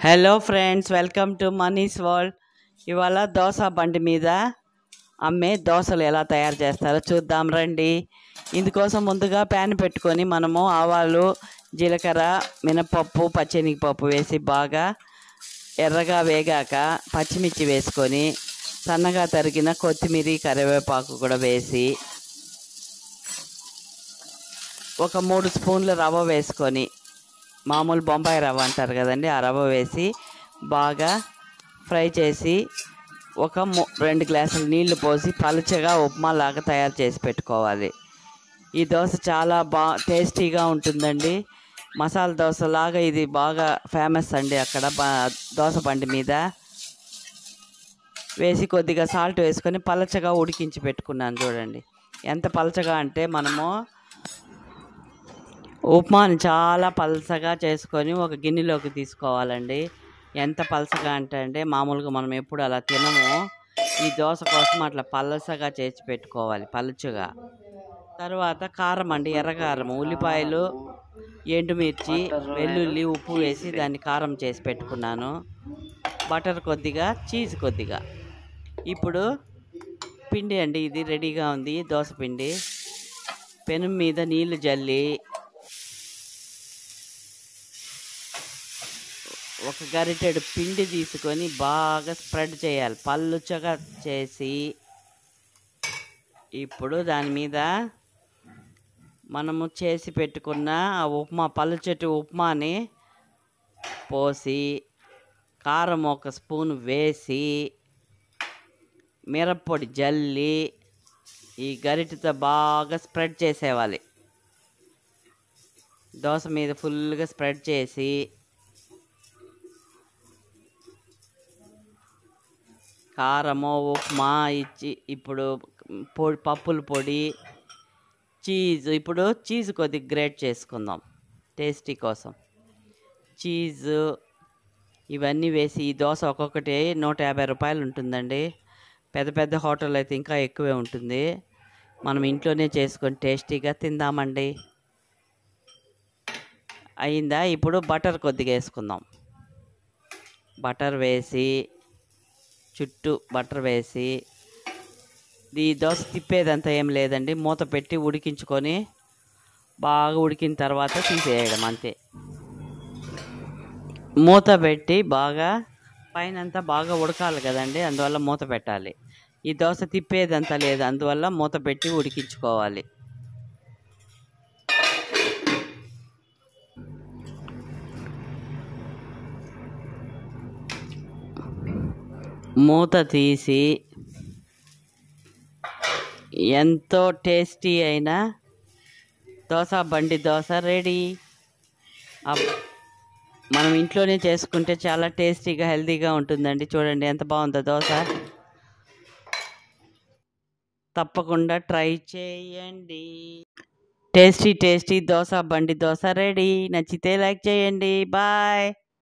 Hello friends, welcome to Money's World. ఇవాళ దోశ బండి మీద అమ్మే దోశలు ఎలా తయారు చేస్తారో చూద్దాం రండి. ఇందుకోసం ముందుగా ప్యాన్ పెట్టుకొని మనము ఆవాలు, జీలకర్ర, మినపప్పు, పచ్చెనగపప్పు వేసి బాగా ఎర్రగా వేగాక పచ్చిమిర్చి వేసుకొని సన్నగా తరిగిన కొత్తిమీర, కరివేపాకు కూడా వేసి ఒక 3 స్పూన్ల రవ్వ వేసుకొని, మామూలు బొంబాయి రవ్వ అంటారు కదండి, ఆ రవ్వ వేసి బాగా ఫ్రై చేసి ఒక 2 గ్లాసుల నీళ్లు పోసి పలుచగా ఉప్మాలాగా తయారు చేసి పెట్టుకోవాలి. ఈ దోశ చాలా టేస్టీగా ఉంటుందండి. మసాలా దోశలాగా ఇది బాగా ఫేమస్ అండి అక్కడ దోశ బండి మీద. వేసి కొద్దిగా సాల్ట్ వేసుకొని పలచగా ఉడికించి పెట్టుకున్నాను. చూడండి ఎంత పలచగా అంటే, మనము ఉప్మాని చాలా పలసగా చేసుకొని ఒక గిన్నెలోకి తీసుకోవాలండి. ఎంత పలసగా అంటే మామూలుగా మనం ఎప్పుడు అలా తినము. ఈ దోశ కోసం అట్లా పలసగా చేసి పెట్టుకోవాలి, పలుచగా. తర్వాత కారం అండి, ఎర్రకారం, ఉల్లిపాయలు, ఎండుమిర్చి, వెల్లుల్లి, ఉప్పు వేసి దాన్ని కారం చేసి పెట్టుకున్నాను. బటర్ కొద్దిగా, చీజ్ కొద్దిగా. ఇప్పుడు పిండి అండి, ఇది రెడీగా ఉంది. దోశ పిండి పెనం మీద నీళ్లు జల్లి ఒక గరిటెడు పిండి తీసుకొని బాగా స్ప్రెడ్ చేయాలి, పలుచగా చేసి. ఇప్పుడు దాని మీద మనము చేసి పెట్టుకున్న ఆ ఉప్మా, పలుచటి ఉప్మాని పోసి, కారం ఒక స్పూన్ వేసి, మిరప్పొడి జల్లి ఈ గరిటెతో బాగా స్ప్రెడ్ చేసేవాలి. దోశ మీద ఫుల్గా స్ప్రెడ్ చేసి కారము, ఉప్మా ఇచ్చి, ఇప్పుడు పప్పుల పొడి, చీజ్. ఇప్పుడు చీజ్ కొద్దిగా గ్రేట్ చేసుకుందాం టేస్టీ కోసం. చీజు ఇవన్నీ వేసి ఈ దోశ ఒక్కొక్కటి 150 రూపాయలు ఉంటుందండి. పెద్ద పెద్ద హోటల్ అయితే ఇంకా ఎక్కువే ఉంటుంది. మనం ఇంట్లోనే చేసుకొని టేస్టీగా తిందామండి. అయిందా? ఇప్పుడు బటర్ కొద్దిగా వేసుకుందాం. బటర్ వేసి, చుట్టూ బటర్ వేసి, ఈ దోశ తిప్పేదంతా ఏం లేదండి. మూత పెట్టి ఉడికించుకొని బాగా ఉడికిన తర్వాత తీసేయడం అంతే. మూత పెట్టి బాగా పైనంతా బాగా ఉడకాలి కదండి, అందువల్ల మూత పెట్టాలి. ఈ దోశ తిప్పేదంతా లేదు, అందువల్ల మూత పెట్టి ఉడికించుకోవాలి. మూత తీసి ఎంతో టేస్టీ అయిన దోశ బండి దోశ రెడీ. మనం ఇంట్లోనే చేసుకుంటే చాలా టేస్టీగా, హెల్తీగా ఉంటుందండి. చూడండి ఎంత బాగుందో దోశ. తప్పకుండా ట్రై చేయండి. టేస్టీ టేస్టీ దోశ బండి దోశ రెడీ. నచ్చితే లైక్ చేయండి. బాయ్.